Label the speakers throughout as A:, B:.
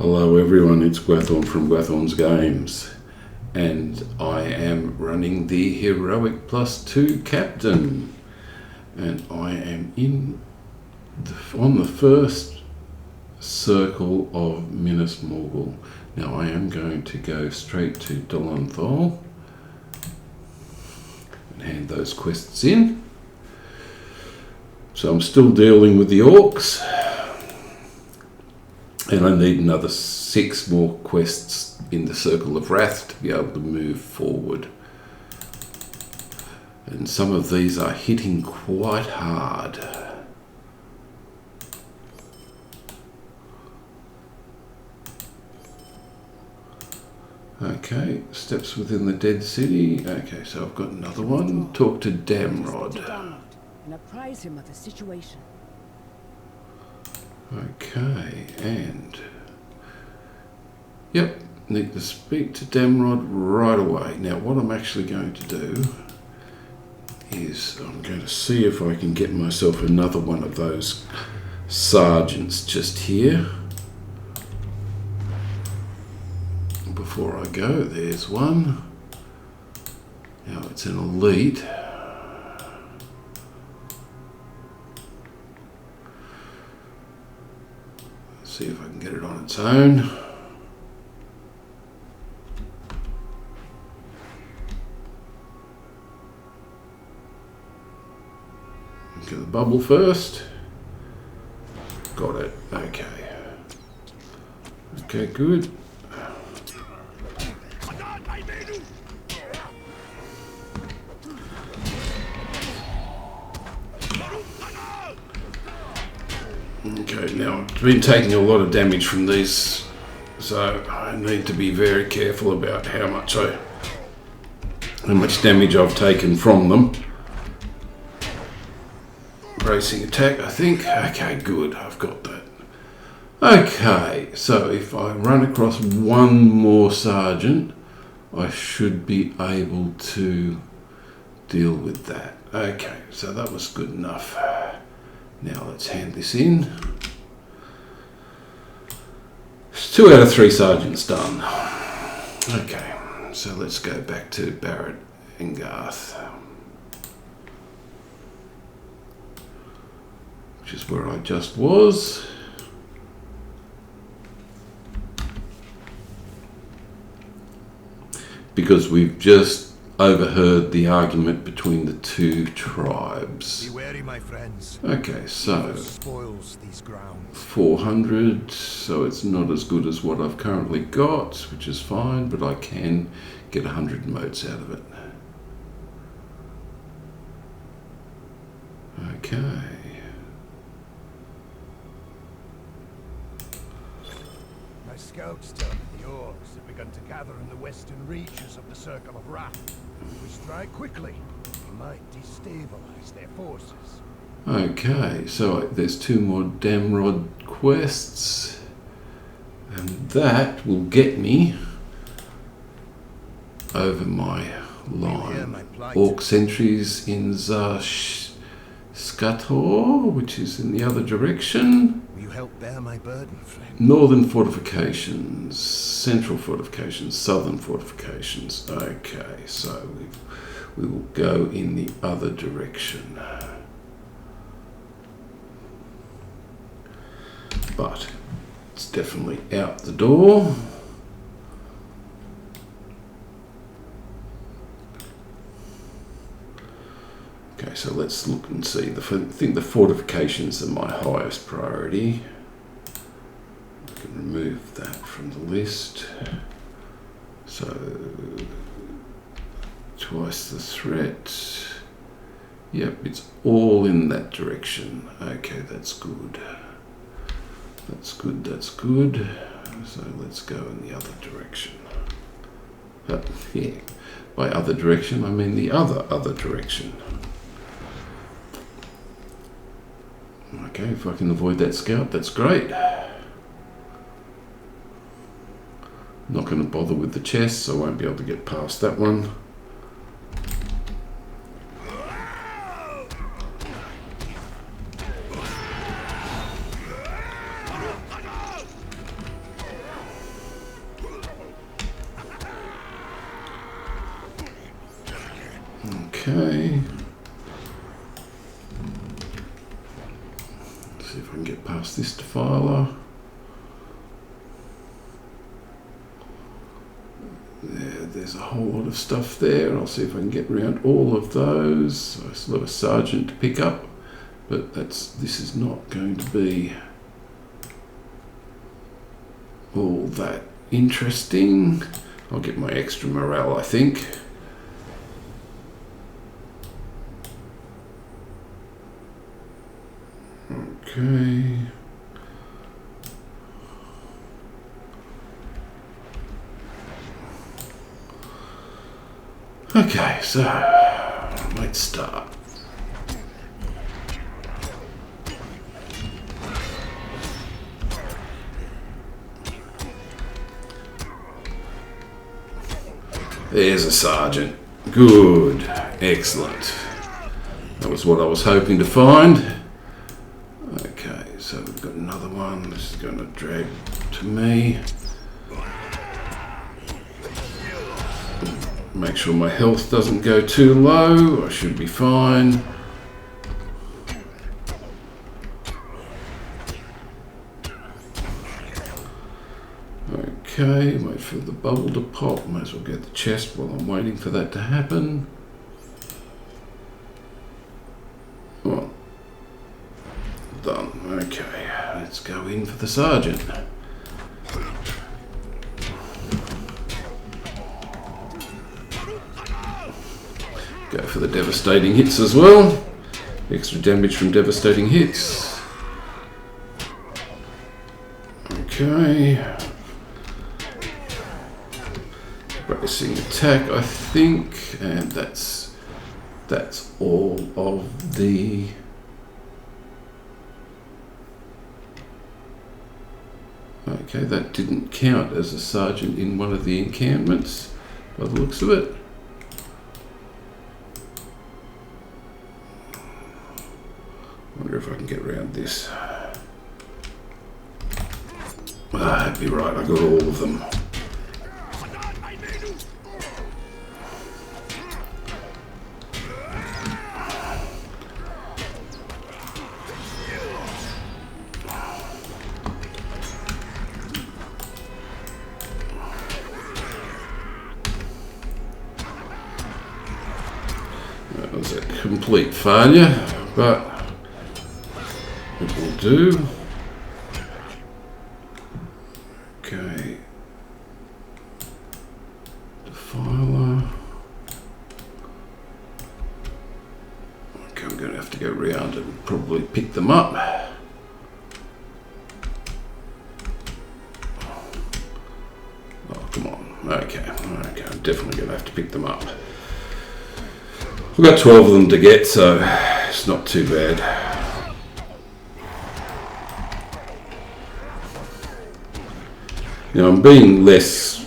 A: Hello everyone, it's Gwathorn from Gwathorn's Games, and I am running the Heroic+2 Captain, and I am on the first circle of Minas Morgul. Now I am going to go straight to Dolanthal and hand those quests in. So I'm still dealing with the orcs. And I need another 6 more quests in the Circle of Wrath to be able to move forward. And some of these are hitting quite hard. Okay, steps within the dead city. Okay, so I've got another one. Talk to Damrod.
B: And apprise him of the situation.
A: Okay, and yep, need to speak to Damrod right away. Now what I'm actually going to do is I'm going to see if I can get myself another one of those sergeants just here. Before I go, there's one. Now it's an elite. See if I can get it on its own. Get the bubble first. Got it. Okay. Okay, good. Okay, now I've been taking a lot of damage from these, so I need to be very careful about how much damage I've taken from them. Bracing attack, I think. Okay, good, I've got that. Okay, so if I run across one more sergeant, I should be able to deal with that. Okay, so that was good enough. Now let's hand this in. It's 2 out of 3 sergeants done. Okay, so let's go back to Barrett and Garth, which is where I just was. Because we've just overheard the argument between the 2 tribes.
C: Be wary, my friends.
A: Okay, so
C: spoils these grounds.
A: 400, so it's not as good as what I've currently got, which is fine, but I can get 100 motes out of it. Okay.
C: My scouts tell me the orcs have begun to gather in the western reaches of the Circle of Wrath. If we strike quickly, we might destabilize their forces.
A: Okay, so there's 2 more Damrod quests, and that will get me over my line. Orc sentries in Skator, which is in the other direction.
C: Will you help bear my burden, friend?
A: Northern fortifications, central fortifications, southern fortifications. Okay, so we will go in the other direction. But it's definitely out the door. Okay, so let's look and see. I think the fortifications are my highest priority. I can remove that from the list. So twice the threat. Yep, it's all in that direction. Okay, that's good. That's good, that's good. So let's go in the other direction. Yeah, by other direction, I mean the other direction. Okay, if I can avoid that scout, that's great. Not going to bother with the chest, so I won't be able to get past that one. Okay. See if I can get past this defiler. There's a whole lot of stuff there. I'll see if I can get around all of those. I still have a sergeant to pick up, but this is not going to be all that interesting. I'll get my extra morale, I think. Okay. Okay, so let's start. There's a sergeant. Good. Excellent. That was what I was hoping to find. Okay, so we've got another one. This is going to drag to me. Make sure my health doesn't go too low. I should be fine. Okay, wait for the bubble to pop. Might as well get the chest while I'm waiting for that to happen. Well, done. Okay, let's go in for the sergeant. Go for the devastating hits as well. Extra damage from devastating hits. Okay. Bracing attack, I think, and that's all of the okay, that didn't count as a sergeant in one of the encampments by the looks of it. Wonder if I can get around this. That'd be right, I got all of them. That was a complete failure, but it will do. Okay. Defiler. Okay, I'm going to have to go around and probably pick them up. Oh, come on. Okay, I'm definitely going to have to pick them up. We've got 12 of them to get, so it's not too bad. You know, I'm being less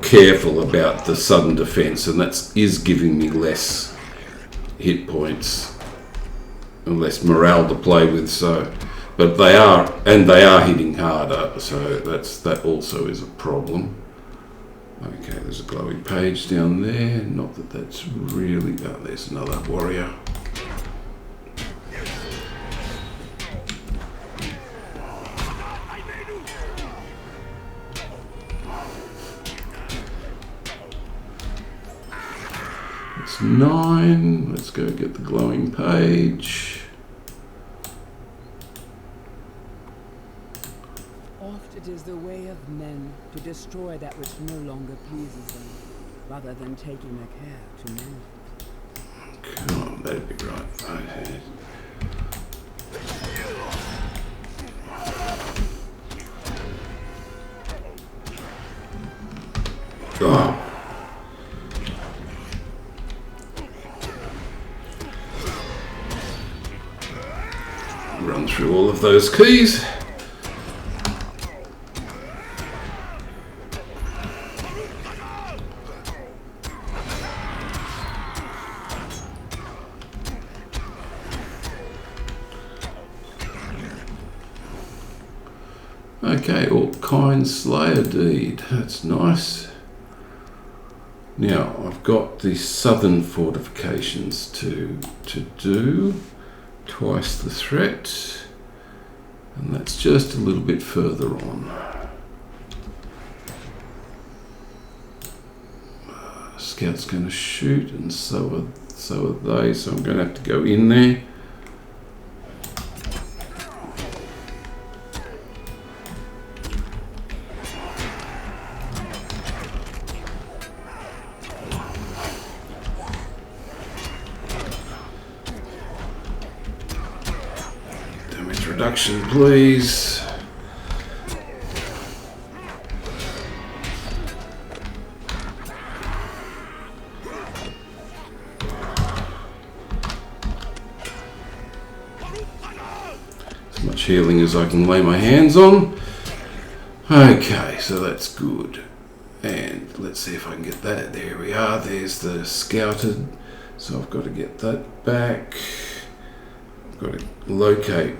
A: careful about the sudden defense, and that is giving me less hit points and less morale to play with. So, but they are hitting harder, so that also is a problem. Okay, there's a glowing page down there. Not that that's really. Oh, there's another warrior. It's 9. Let's go get the glowing page.
B: Oft it is the way of men to destroy that which no longer pleases them, rather than taking a care to mend it.
A: Come on, that'd be right. Okay. Oh. Run through all of those keys. Okay, All Kind Slayer deed. That's nice. Now I've got the southern fortifications to do, twice the threat, and that's just a little bit further on. Scout's going to shoot, and so are they, so I'm going to have to go in there. Damage reduction, please. Healing as I can lay my hands on. Okay, so that's good. And let's see if I can get that. There we are. There's the scouted. So I've got to get that back. I've got to locate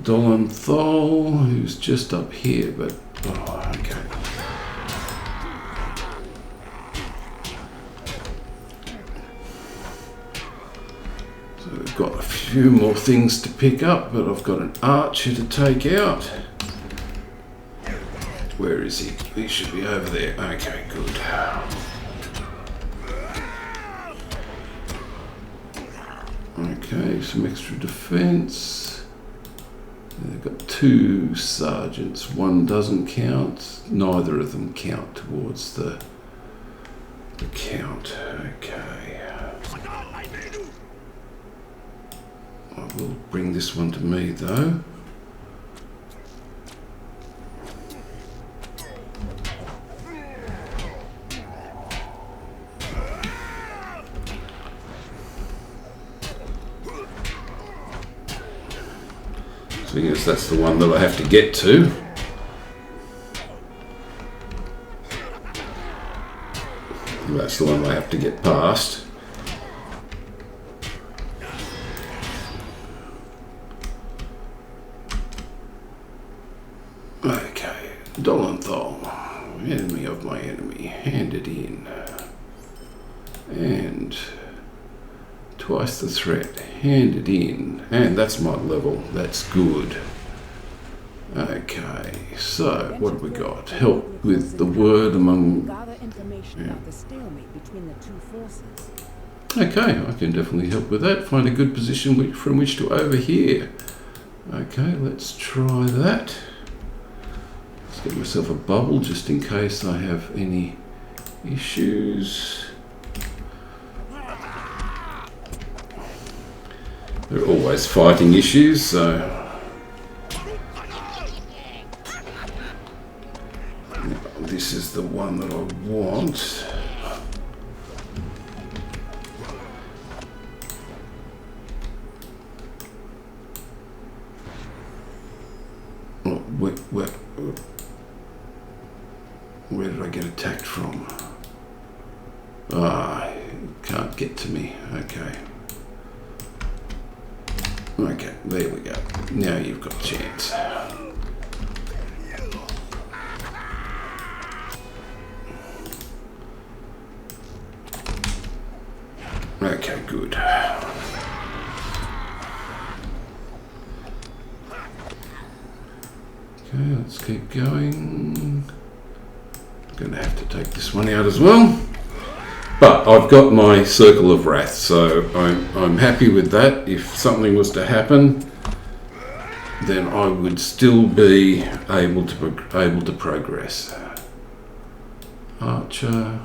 A: Dolanthol, who's just up here, but oh, okay. I've got a few more things to pick up, but I've got an archer to take out. Where is he? He should be over there. Okay, good. Okay, some extra defense. They've got 2 sergeants. One doesn't count. Neither of them count towards the count. Okay. I will bring this one to me though. So yes, that's the one that I have to get to. That's the one I have to get past. Okay, Dolanthol, enemy of my enemy, hand it in. And twice the threat, hand it in. And that's my level, that's good. Okay, so what have we got? Help with the word among...
B: Gather information about the stalemate between the two forces.
A: Okay, I can definitely help with that. Find a good position from which to overhear. Okay, let's try that. Let's get myself a bubble just in case I have any issues. There are always fighting issues, so... This is the one that I want. Oh, where did I get attacked from? Ah, can't get to me. Okay. Okay, there we go. Now you've got a chance. Okay, good. Okay, let's keep going. I'm going to have to take this one out as well. But I've got my Circle of Wrath, so I'm happy with that. If something was to happen, then I would still be able to progress. Archer.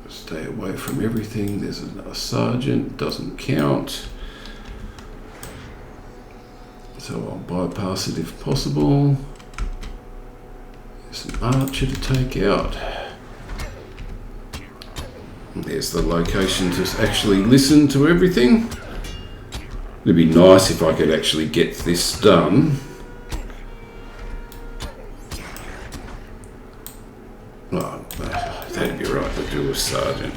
A: Stay away from everything. There's another sergeant, doesn't count. So I'll bypass it if possible. There's an archer to take out. And there's the location to actually listen to everything. It'd be nice if I could actually get this done. Oh, that'd be right to do a sergeant.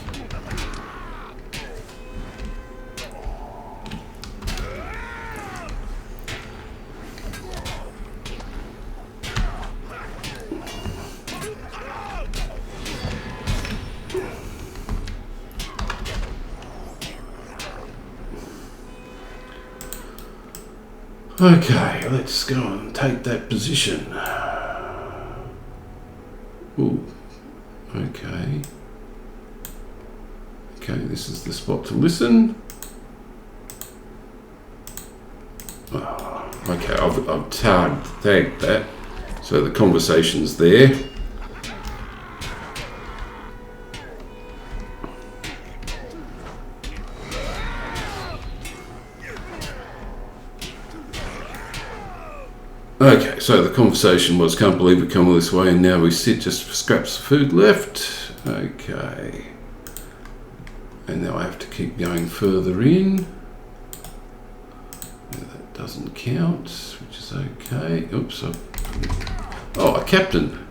A: Okay, let's go and take that position. Ooh, okay. Okay, this is the spot to listen. Oh, okay, I've tagged that, so the conversation's there. Okay, so the conversation was, can't believe we come all this way and now we sit just for scraps of food left. Okay. And now I have to keep going further in. That doesn't count, which is okay. Oops. Oh, a captain.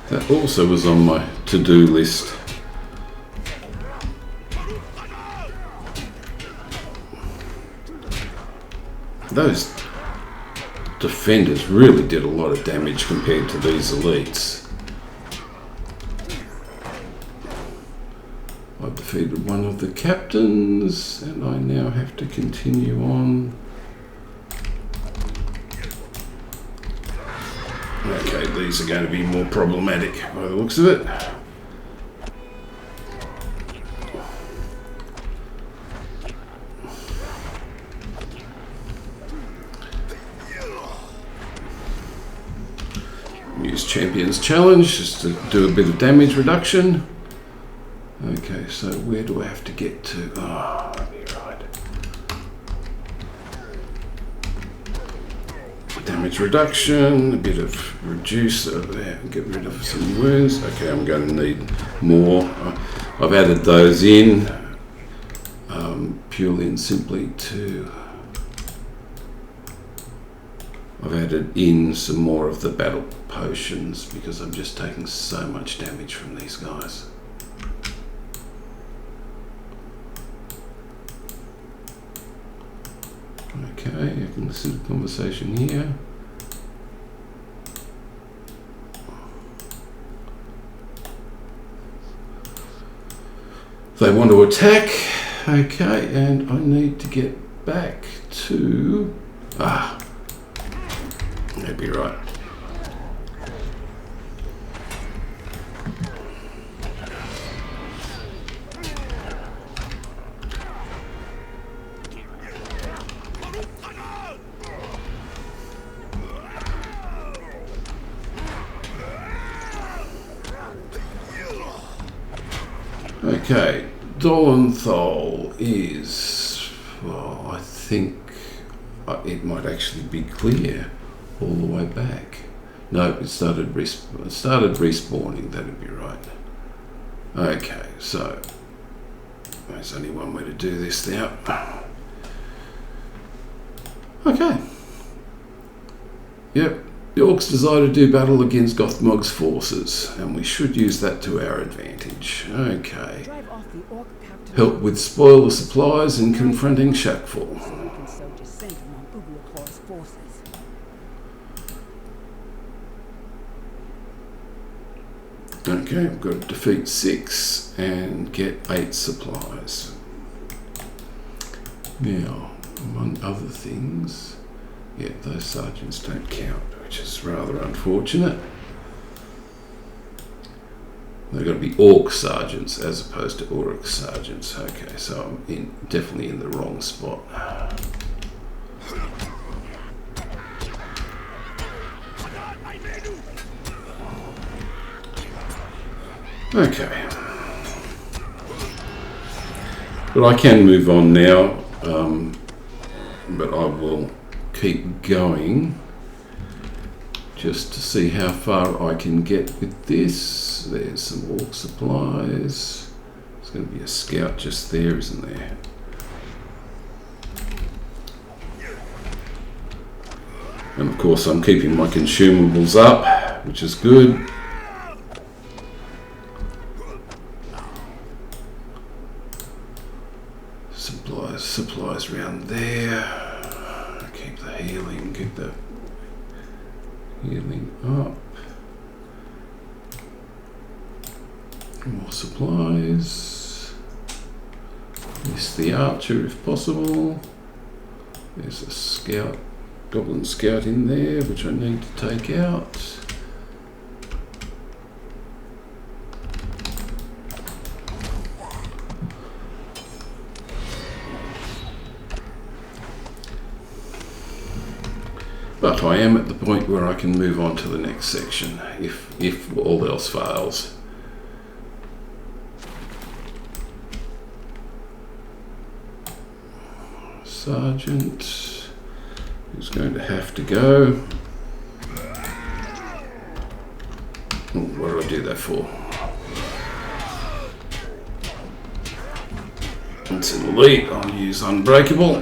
A: That also was on my to-do list. Those defenders really did a lot of damage compared to these elites. I've defeated one of the captains and I now have to continue on. Okay, these are going to be more problematic by the looks of it. Use Champion's Challenge just to do a bit of damage reduction. Okay, so where do I have to get to? Oh, that'd be right. Damage reduction, a bit of reduce, get rid of some wounds. Okay, I'm going to need more. I've added those in purely and simply to... I've added in some more of the battle potions because I'm just taking so much damage from these guys. Okay, I can listen to the conversation here. They want to attack. Okay, and I need to get back to... that'd be right. Okay, Dolenthal is, well, I think it might actually be clear all the way back. No, it started respawning, that'd be right. Okay, so there's only one way to do this now. Okay. Yep. The Orcs desire to do battle against Gothmog's forces, and we should use that to our advantage. Okay. Help with spoiler supplies and confronting Shackful. Okay, I've got to defeat 6 and get 8 supplies. Now, among other things, yeah, those sergeants don't count, which is rather unfortunate. They've got to be Orc sergeants as opposed to Auric sergeants. Okay, so I'm definitely in the wrong spot. Okay. But I can move on now, but I will keep going just to see how far I can get with this. There's some Orc supplies. There's going to be a scout just there, isn't there? And of course I'm keeping my consumables up, which is good. Supplies around there. Keep the healing up. More supplies. Miss the archer if possible. There's a scout, goblin scout in there, which I need to take out. But I am at the point where I can move on to the next section, if all else fails. Sergeant is going to have to go. Oh, what did I do that for? It's an elite, I'll use Unbreakable.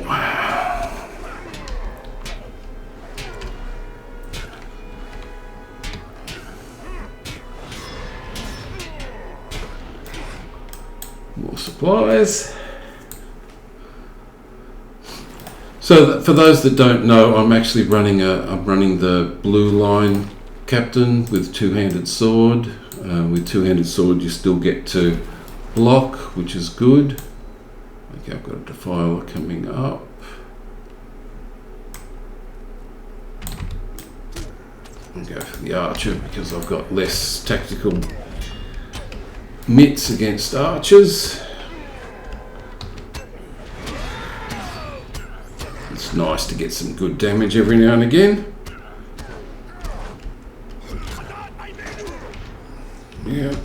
A: More supplies. So for those that don't know, I'm actually running the Blueline Captain with two-handed sword. With two-handed sword, you still get to block, which is good. Okay, I've got a Defiler coming up. I'll go for the archer because I've got less tactical mitts against archers. It's nice to get some good damage every now and again. Yeah,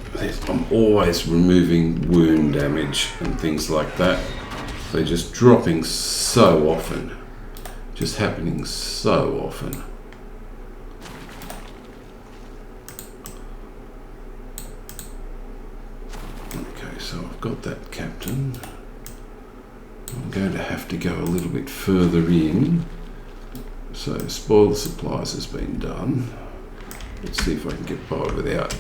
A: I'm always removing wound damage and things like that. They're just dropping so often. Just happening so often. Okay, so I've got that captain. I'm going to have to go a little bit further in. So spoil the supplies has been done. Let's see if I can get by without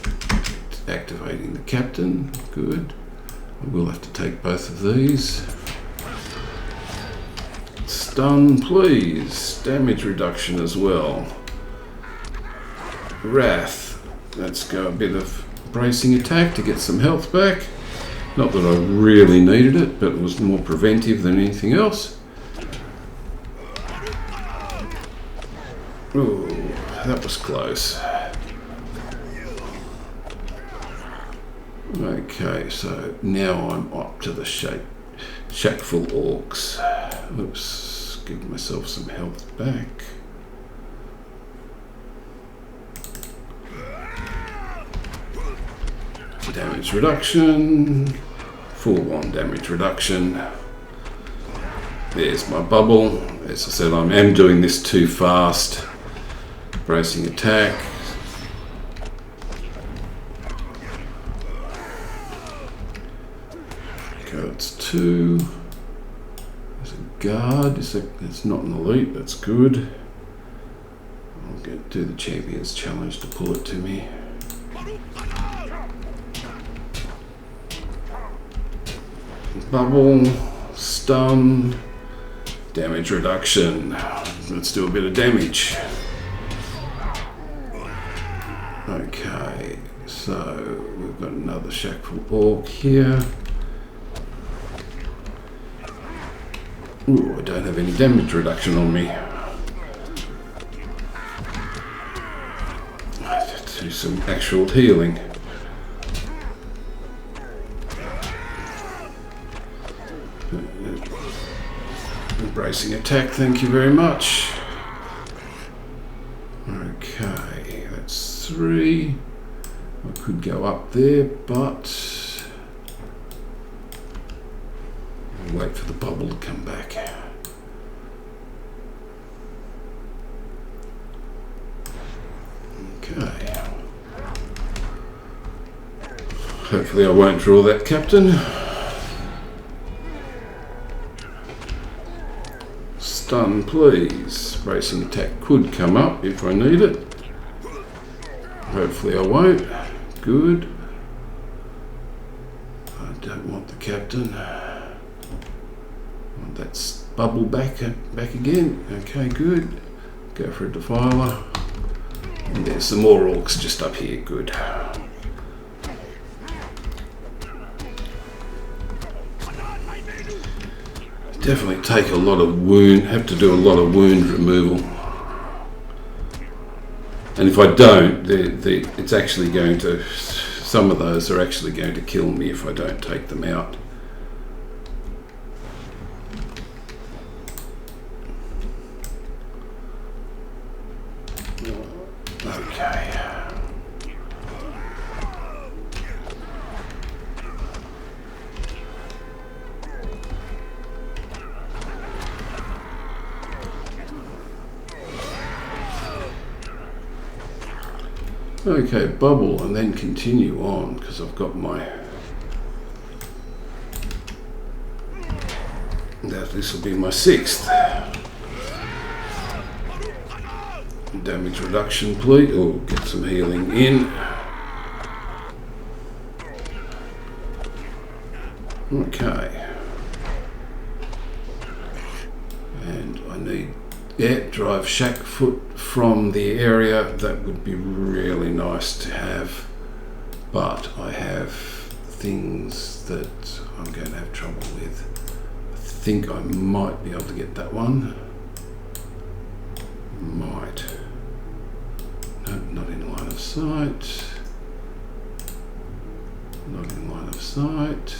A: activating the captain. Good. I will have to take both of these. Stun, please. Damage reduction as well. Wrath. Let's go a bit of bracing attack to get some health back. Not that I really needed it, but it was more preventive than anything else. Ooh, that was close. Okay, so now I'm up to the shackful orcs. Oops, give myself some health back. Damage reduction, full on damage reduction. There's my bubble. As I said, I am doing this too fast. Bracing attack. Okay, that's 2. There's a guard. It's not an elite, that's good. I'll do the Champions Challenge to pull it to me. Bubble, stun, damage reduction. Let's do a bit of damage. Okay, so we've got another shackful orc here. Ooh, I don't have any damage reduction on me. Let's do some actual healing. Bracing attack, thank you very much. Okay, that's 3. I could go up there, but I'll wait for the bubble to come back. Okay. Hopefully I won't draw that captain. Stun, please. Bracing attack could come up if I need it. Hopefully I won't. Good. I don't want the captain. I want that bubble back again. Okay, good. Go for a Defiler. And there's some more orcs just up here. Good. definitely take a lot of have to do a lot of wound removal. And if I don't, it's actually going to, some of those are actually going to kill me if I don't take them out. Okay, bubble and then continue on because I've got my. This will be my 6th. Damage reduction, please. Oh, get some healing in. Okay. And I need drive shack foot from the area. That would be really nice to have, but I have things that I'm going to have trouble with. I think I might be able to get that one. Might. No, not in line of sight. Not in line of sight.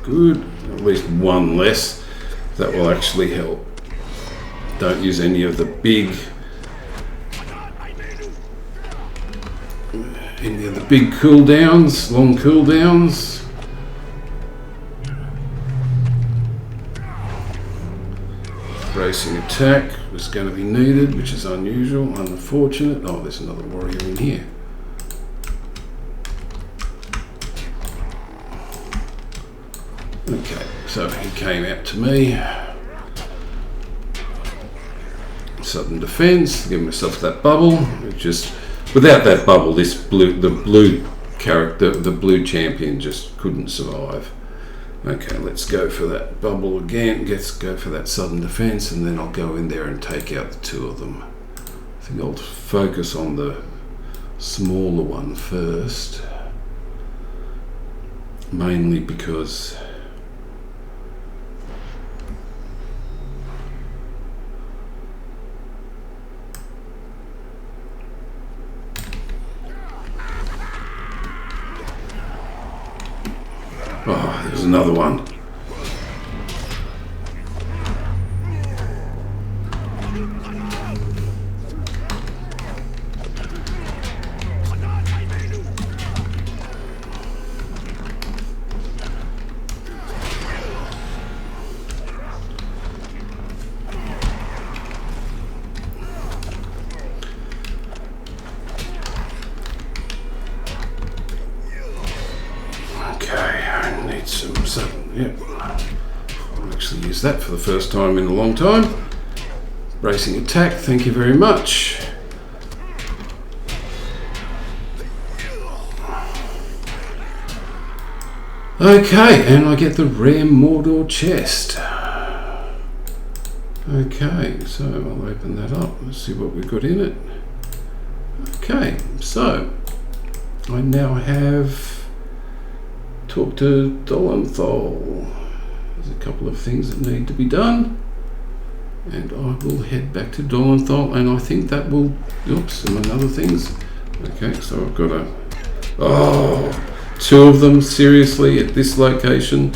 A: Good, at least one less. That will actually help. Don't use any of the big cooldowns, long cooldowns. Bracing attack was going to be needed, which is unusual, unfortunate. Oh, there's another warrior in here. Okay, so he came out to me. Sudden defense, give myself that bubble. Just without that bubble, the blue character, the blue champion, just couldn't survive. Okay, let's go for that bubble again. Let's go for that sudden defense, and then I'll go in there and take out the 2 of them. I think I'll focus on the smaller one first, mainly because oh, there's another one. Yep, I'll actually use that for the first time in a long time. Bracing attack, thank you very much. Okay, and I get the rare Mordor chest. Okay, so I'll open that up. Let's see what we've got in it. Okay, so I now have talk to Dolenthal. There's a couple of things that need to be done, and I will head back to Dolenthal, and I think that will, oops, some other things. Okay, so I've got 2 of them, seriously, at this location.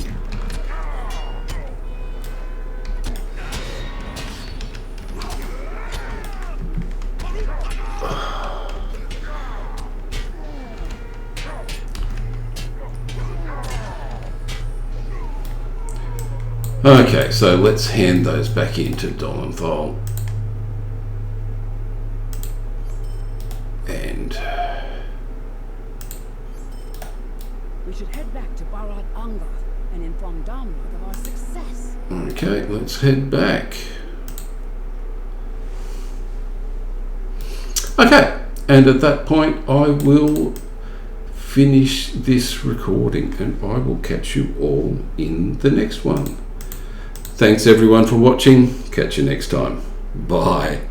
A: Okay, so let's hand those back into Dolenthal. And
B: we should head back to Barad Angar and inform Damrod of our success.
A: Okay, let's head back. Okay, and at that point I will finish this recording, and I will catch you all in the next one. Thanks everyone for watching. Catch you next time. Bye.